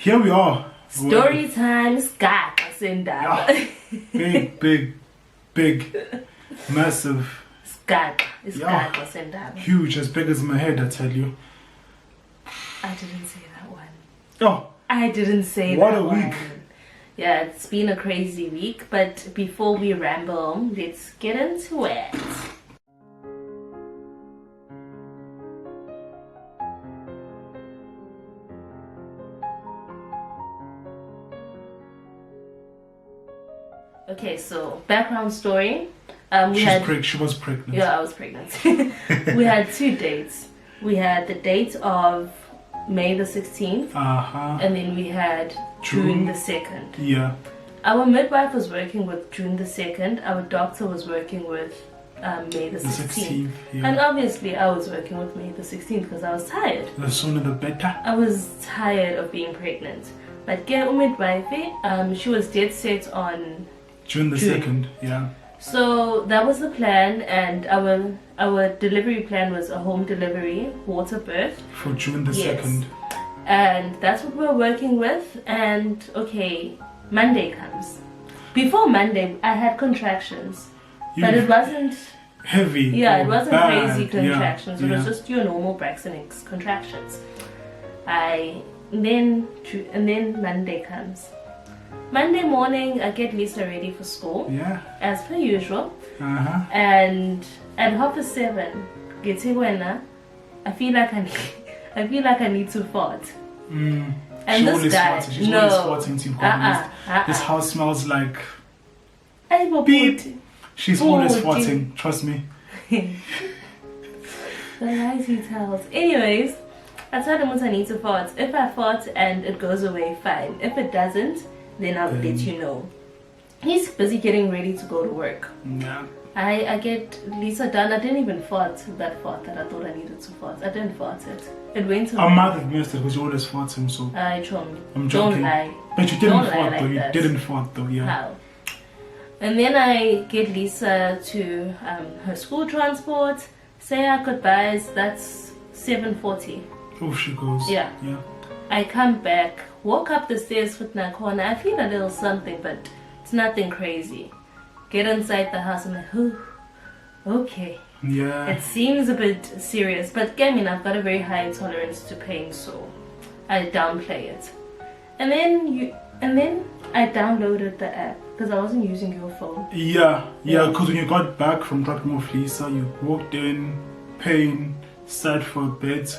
here we are. Story time, Scott. Yeah. Big, massive. Scott. Yeah. Huge, as big as my head, I tell you. I didn't say that one. Oh. I didn't say what that a one. week. Yeah, it's been a crazy week, but before we ramble, let's get into it. Okay, so background story. She was pregnant. Yeah, I was pregnant. We had 2 dates. We had the date of May the 16th, and then we had June the 2nd. Yeah. Our midwife was working with June the 2nd. Our doctor was working with May the 16th. Yeah. And obviously I was working with May the 16th because I was tired. The sooner the better. I was tired of being pregnant. But get midwife, she was dead set on June the 2nd, yeah. So that was the plan, and our delivery plan was a home delivery, water birth. For June the 2nd. And that's what we were working with. And okay, Monday comes. Before Monday, I had contractions, but it wasn't heavy. Yeah, it wasn't bad. crazy contractions. Yeah. It was just your normal Braxton Hicks contractions. And then Monday comes. Monday morning, I get Lisa ready for school. Yeah. As per usual. And at 7:30, I feel like I need to fart. And this guy, she's always farting, to be honest. This house smells like beep. She's always farting, trust me. The lies he tells. Anyways, I told him what I need to fart. If I fart and it goes away, fine. If it doesn't, then I'll let you know. He's busy getting ready to go to work. Yeah. I get Lisa done. I didn't even fart that fart that I thought I needed to fart. I didn't fart it. It went to I might have missed it because you always fart him, so. I'm joking. Don't lie. But you didn't fart like though. that. You didn't fart though, yeah. How? And then I get Lisa to her school transport, say our goodbyes. That's 7:40. Oh, she goes. Yeah. I come back, walk up the stairs with Nakona. I feel a little something, but it's nothing crazy. Get inside the house and I'm like, ooh, okay. Yeah. It seems a bit serious, but again, I've got a very high tolerance to pain, so I downplay it. And then I downloaded the app because I wasn't using your phone. Yeah, because when you got back from dropping off Lisa, you walked in, pain, sat for a bit,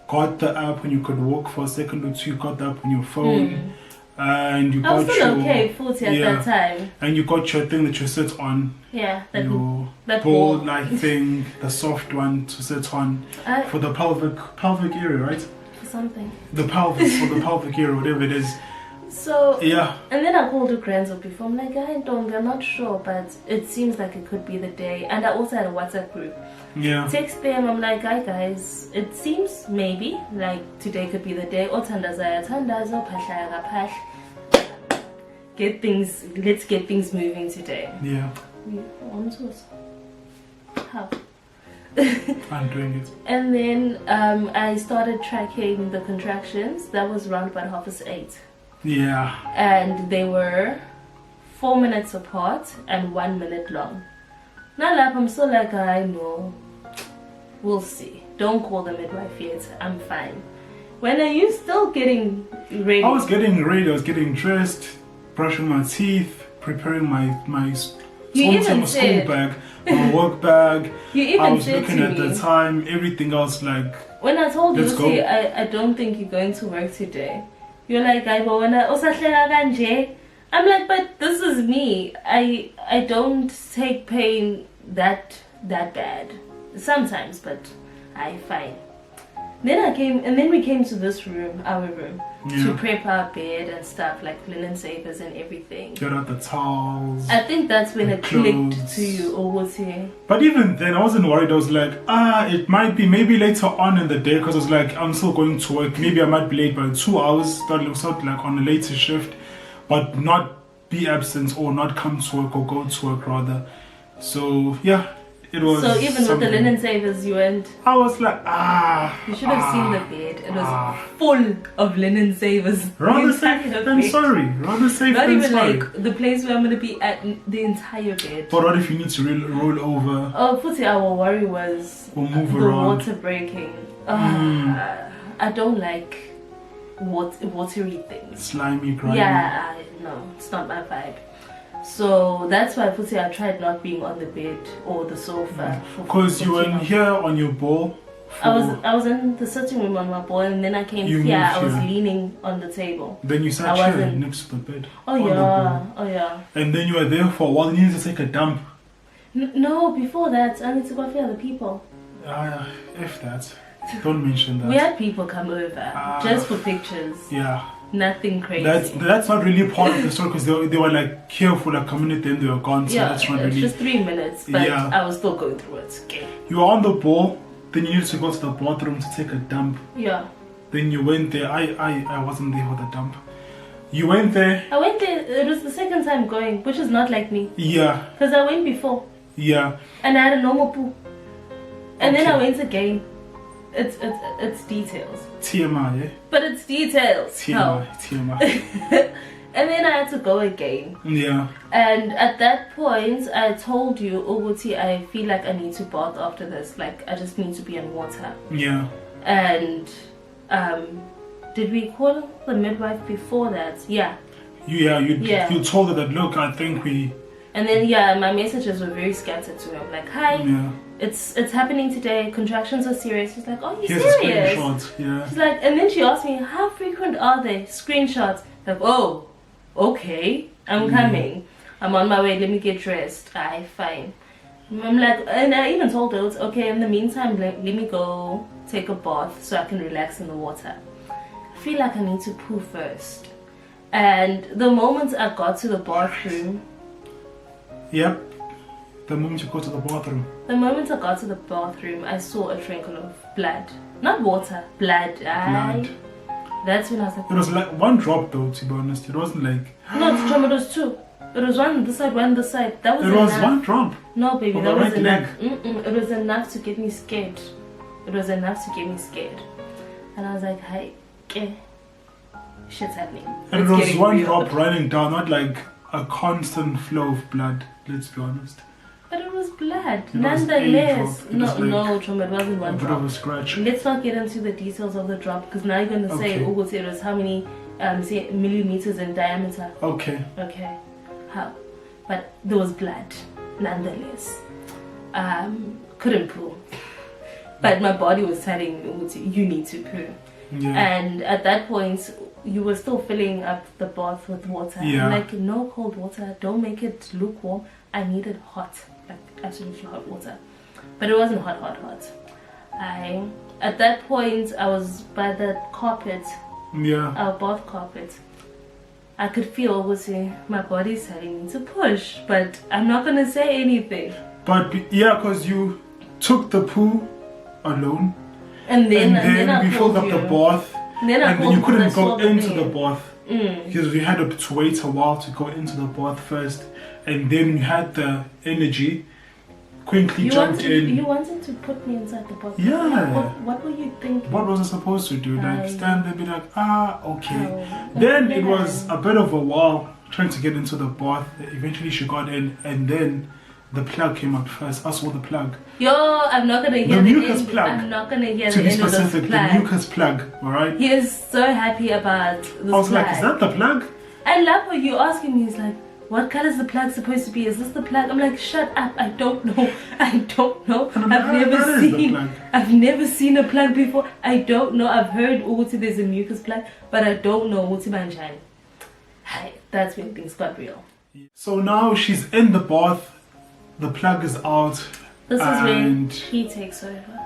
got the app when you could walk for a second or two, got the app on your phone, and you got I was still okay, 40 at that time. And you got your thing that you sit on. Yeah, that ball-like thing, the soft one to sit on for the pelvic area, right? For something. The pelvis or the pelvic area, whatever it is. So yeah, and then I called the grands up before. I'm like, I'm not sure, but it seems like it could be the day. And I also had a WhatsApp group. Yeah. Text them. I'm like, hi guys, it seems maybe like today could be the day. Let's get things moving today. Yeah. How? I'm doing it. And then I started tracking the contractions. That was around about 8:30. Yeah. And they were 4 minutes apart and 1 minute long. Now I'm still like, I know. We'll see. Don't call the midwife yet. I'm fine. When are you still getting ready? I was getting ready. I was getting dressed, brushing my teeth, preparing my school bag, my work bag. I was looking at the time, everything else like. When I told you, see, I don't think you're going to work today. You're like, I'm like, but this is me. I don't take pain that bad. Sometimes, but I fine. Then we came to this room, our room, to prep our bed and stuff, like linen savers and everything. Get out the towels. I think that's when it clicked to you, or was here. But even then, I wasn't worried. I was like, it might be maybe later on in the day, because I was like, I'm still going to work. Maybe I might be late by 2 hours. That looks out like on a later shift, but not be absent or not come to work or go to work rather. So yeah, It was So even with the something. linen savers, you went. I was like, You should have seen the bed. It was full of linen savers. Rather The safe entire than bed. sorry. Rather safe Not than even sorry. like the place where I'm gonna be at. The entire bed. But what if you need to roll over Oh, Futhi, our worry was or move the around? water breaking. I don't like watery things. Slimy, grimy. Yeah, no, it's not my vibe. So that's why Futhi, I tried not being on the bed or the sofa. Because you were in here on your ball. I was in the sitting room on my ball, and then I came You here. moved I was here. leaning on the table. Then you sat I here wasn't- next to the bed. Oh on the yeah, ball. oh yeah. And then you were there for a while. You needed to take a dump. No, before that, I need to go for other people. If that. Don't mention that. We had people come over just for pictures. Yeah. Nothing crazy. That's not really part of the story because they were like here for like a minute, then they were gone. So yeah, that's not it's really. just 3 minutes, but Yeah. I was still going through it. Okay. You were on the ball. Then you needed to go to the bathroom to take a dump. Yeah. Then you went there. I wasn't there for the dump. You went there. I went there. It was the second time going, which is not like me, Yeah. because I went before Yeah. and I had a normal poo, and then Okay. I went again. It's details, TMI, yeah? but it's details. TMI, TMI. And then I had to go again. Yeah. And at that point, I told you, Uguti, I feel like I need to bath after this. Like, I just need to be in water. Yeah. And, did we call the midwife before that? Yeah. You told her that, look, I think we... And then, yeah, my messages were very scattered to her. Like, hi, Yeah. it's happening today. Contractions are serious. She's like, oh, you Here's a serious? screenshot. Yeah. She's like, and then she asked me, how frequent are they? Screenshots. Like, oh, okay, I'm coming. I'm on my way. Let me get dressed. Fine. I'm like, and I even told her, it's okay. In the meantime, let me go take a bath so I can relax in the water. I feel like I need to poo first. And the moment I got to the bathroom, Yep. The moment you go to the bathroom. I saw a trickle of blood. Not water, blood. Blood. That's when I was like, It was like one drop though, to be honest. It wasn't like... no, it's Chum, it was two. It was one this side, one this side. That was It enough. was one drop. No, baby, On that the was right enough. leg. It was enough to get me scared. It was enough to get me scared. And I was like, hey, okay. Shit's happening. And It's it was getting one real. drop running down, not like a constant flow of blood, let's be honest. But it was blood. It was a Nonetheless. drop. It was No, Chum, it wasn't A one bit drop. of a scratch. Let's not get into the details of the drop because now you're going to say, Okay. oh, it was how many millimeters in diameter. Okay. Okay. How? But there was blood, nonetheless. Couldn't poo. But my body was telling me, you need to poo. Yeah. And at that point, you were still filling up the bath with water. Yeah. I'm like, no cold water. Don't make it lukewarm. I needed hot, like absolutely hot water. But it wasn't hot. At that point, I was by the carpet, Yeah. our bath carpet. I could feel, my body's telling me to push, but I'm not gonna say anything. But yeah, because you took the poo alone, And then I we filled called up you. the bath, And then I and then called you couldn't because I saw go into name. the bath Mm. because we had to wait a while to go into the bath first, and then you had the energy, quickly jumped in. You wanted to put me inside the bath. Yeah. What were you thinking? What was I supposed to do? Like stand there, and be like, okay. Oh. Then it was a bit of a while trying to get into the bath. Eventually she got in, and then the plug came out first. I saw the plug. Yo, I'm not gonna hear The the mucus end. plug. I'm not gonna hear To the be end of specific, this the plug. mucus plug, alright? He is so happy about this I was plug. like, is that the plug? I love what you asking me. He's like, what color is the plug supposed to be? Is this the plug? I'm like, shut up. I don't know. I don't know. And I'm like, I've never that is the seen. plug. I've never seen a plug before. I don't know. I've heard Uti there's a mucus plug, but I don't know Uti Banjani. Hi, that's when things got real. So now she's in the bath, the plug is out. This is when and he takes over.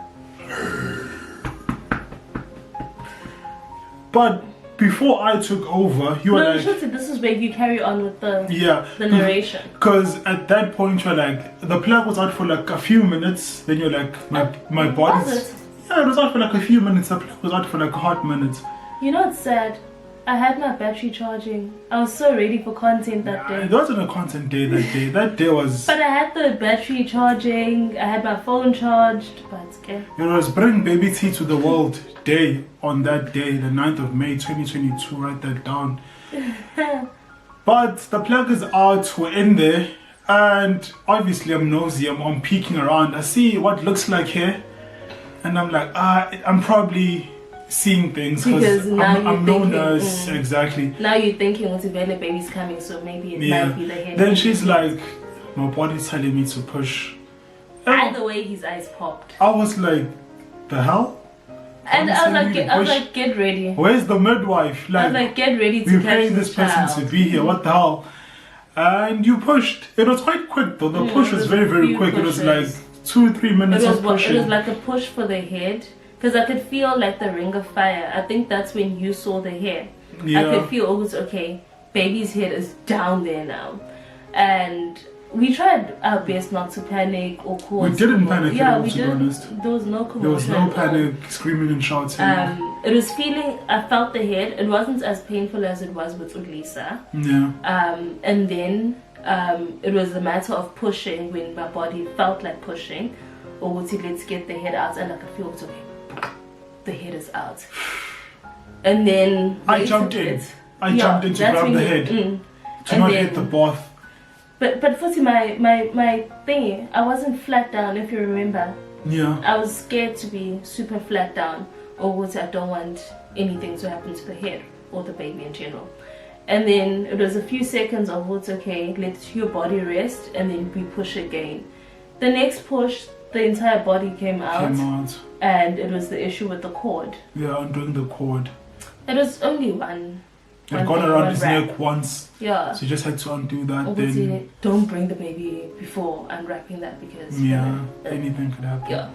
but before I took over, you were No, like, Shotzi, this is where you carry on with the yeah, narration. because at that point you're like, the plug was out for like a few minutes. Then you're like, my body's Was it? yeah, it was out for like a few minutes. The plug was out for like a hot minute. You know, it's sad. I had my battery charging. I was so ready for content that day. It wasn't a content day that day. That day was... But I had the battery charging. I had my phone charged. But okay. It was Bring Baby T to the World Day on that day, the 9th of May 2022. Write that down. But the plug is out. We're in there. And obviously I'm nosy. I'm peeking around. I see what looks like here. And I'm like, I'm probably... seeing things because I'm no nurse. Exactly. Now you're thinking, what's if the baby's coming, so maybe it might be the head. Then she's like, my body's telling me to push. Either way, his eyes popped. I was like, the hell? And I was like, get ready. Where's the midwife? I was like, get ready to we're paying this person to be here. What the hell? And you pushed. It was quite quick though. The push was very, very quick. It was like 2-3 minutes of pushing. It was like a push for the head. Because I could feel like the ring of fire. I think that's when you saw the hair. I could feel it was okay. Baby's head is down there now. And we tried our best not to panic or cause... We didn't panic at all, to be honest. There was no commotion. There was no panic, screaming and shouting. It was feeling... I felt the head. It wasn't as painful as it was with Ulisa. Yeah. And then it was a matter of pushing when my body felt like pushing. Or let's get the head out, and I could feel it okay. The head is out, and then I jumped in. I jumped in to grab the head to not hit the bath. But Futhi, my thingy, I wasn't flat down. If you remember, I was scared to be super flat down, or I don't want anything to happen to the head or the baby in general. And then it was a few seconds of what's okay. Let your body rest, and then we push again. The next push, the entire body came out. And it was the issue with the cord. Yeah, undoing the cord. It was only one. It had gone around his neck once. Yeah. So you just had to undo that. Obviously, don't bring the baby before unwrapping that because... anything could happen. Yeah.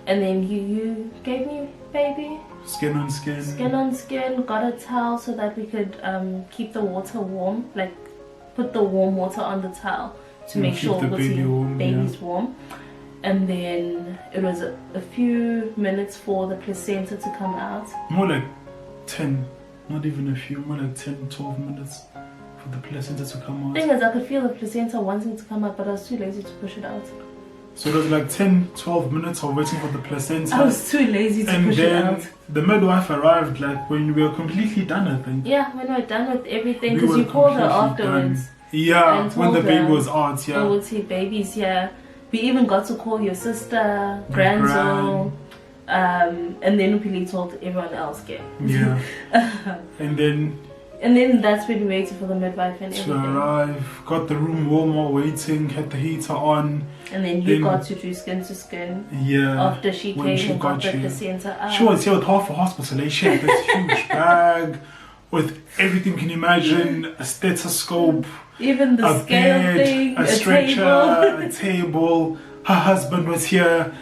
And then you gave me baby. Skin on skin. Skin on skin. Got a towel so that we could keep the water warm. Like, put the warm water on the towel to make sure the baby's warm. And then it was a few minutes for the placenta to come out. More like 10, not even a few, more like 10, 12 minutes for the placenta to come out. The thing is, I could feel the placenta wanting to come out, but I was too lazy to push it out. So it was like 10, 12 minutes of waiting for the placenta. I was too lazy to push it out. And then the midwife arrived like when we were completely done, I think. Yeah, when we were done with everything, because you called her afterwards. Done. Yeah, when the baby was out, yeah. Oh, see, baby's here. We even got to call your sister, Granzo, and then Upili told everyone else, yeah. and then that's when we waited for the midwife and everything. To arrive, got the room warmer, waiting, had the heater on. And then you got to do skin to skin. Yeah. After she came and got the placenta out. She was here with half a hospital. She had this huge bag with everything you can imagine, a stethoscope. Even the scale bed, thing, a stretcher, a table. Her husband was here.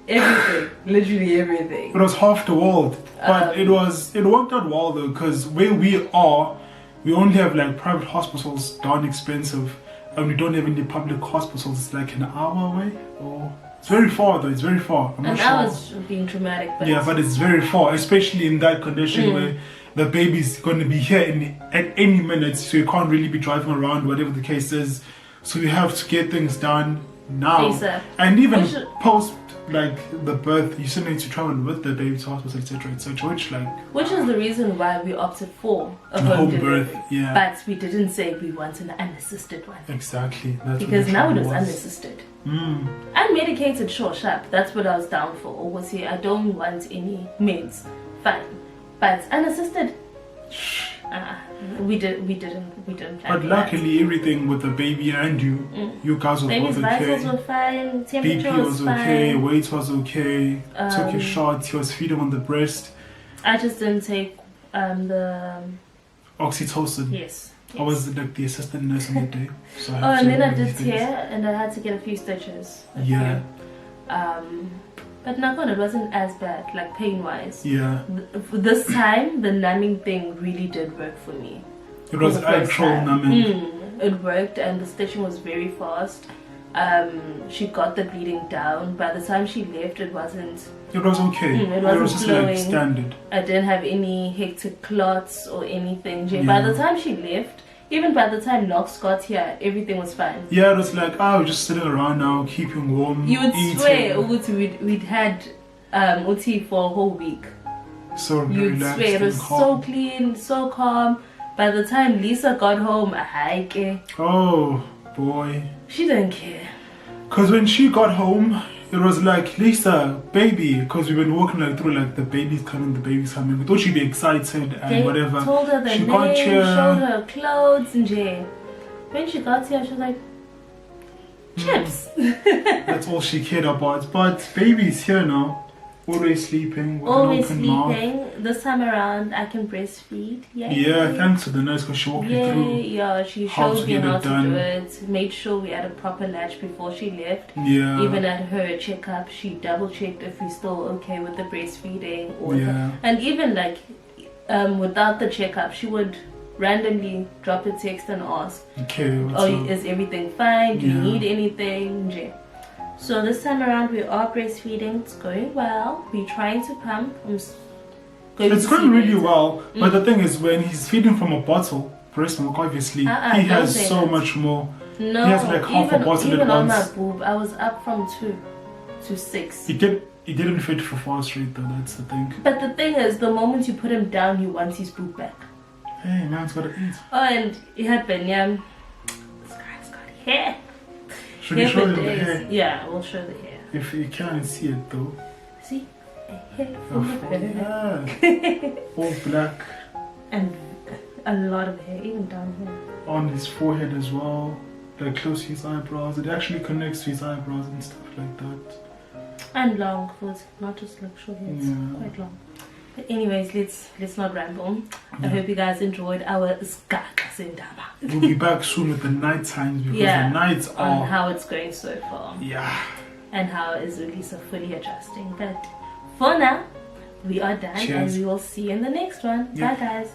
Everything, literally everything. It was half the world, but it worked out well though, because where we are, we only have like private hospitals, darn expensive, and we don't have any public hospitals. It's like an hour away, or it's very far though. It's very far. I'm not sure. I was being dramatic, but yeah, but it's very far, especially in that condition where the baby's going to be here at any minute, so you can't really be driving around, whatever the case is. So you have to get things done now. ASAP. And even post like the birth, you still need to travel with the baby to hospital, etc., etc. Which is the reason why we opted for a home birth. Yeah. But we didn't say we want an unassisted one. Exactly. That's because now it was unassisted. Unmedicated, sure, sharp. That's what I was down for. Or was I don't want any meds. Fine. But unassisted, we didn't plan. But luckily, everything with the baby and you guys were both okay. Baby's vitals were fine. Temperature BP was okay. fine. Weight was okay. Took your shots. He was feeding on the breast. I just didn't take the oxytocin. Yes. I was like the assistant nurse on the day. So and then I did tear, and I had to get a few stitches. Yeah. But it wasn't as bad, like pain-wise. Yeah. This time, the numbing thing really did work for me. It was actual numbing. It worked, and the stitching was very fast. She got the bleeding down. By the time she left, it wasn't It was okay. It wasn't was just flowing. like standard. I didn't have any hectic clots or anything. By Yeah. the time she left, even by the time Knox got here, everything was fine. Yeah, it was like, we're just sitting around now, keeping warm. You would eating. swear we'd had Uti for a whole week. So You'd relaxed swear it was and so calm. clean, so calm. By the time Lisa got home, Oh boy. she didn't care. Because when she got home, it was like, Lisa, baby, because we've been walking like through like the baby's coming. We thought she'd be excited and They whatever. told her the She name, got here. showed her clothes and Jay. When she got here, she was like, chips. That's all she cared about. But baby's here now. Always sleeping. With Always an open mouth. sleeping. This time around, I can breastfeed. Yay. Yeah, thanks to the nurse because she walked me Yay, through. yeah, she how showed to me get how it to done. do it. Made sure we had a proper latch before she left. Yeah. Even at her checkup, she double checked if we're still okay with the breastfeeding. Yeah. And even like without the checkup, she would randomly drop a text and ask, Okay. What's "Oh, up? is everything fine? Do you Yeah. need anything?" Nje. So this time around, we are breastfeeding. It's going well. We're trying to pump. It's to going see really later. well. But the thing is, when he's feeding from a bottle, breast milk, obviously, he don't has say so that. much more. No, He has like half a even, bottle even at on my once. boob, I was up from 2 to 6. He didn't fit for fast rate though. That's the thing. But the thing is, the moment you put him down, he wants his boob back. Hey, man's gotta eat. Oh, and he had Benyam. This guy's got hair. Should we show for them the days. hair? Yeah, we'll show the hair. If you can't see it though. See? A hair Oh, full of hair. yeah. All black And a lot of hair, even down here. on his forehead as well. Like close to his eyebrows. It actually connects to his eyebrows and stuff like that. And long, because not just like short hair, it's Yeah. quite long. But anyways, let's not ramble. I hope you guys enjoyed our Skaka Sindaba. We'll be back soon with the night times because Yeah, the nights on are. how it's going so far. Yeah. And how is Lisa fully adjusting. But for now, we are done. Cheers. And we will see you in the next one. Yep. Bye guys.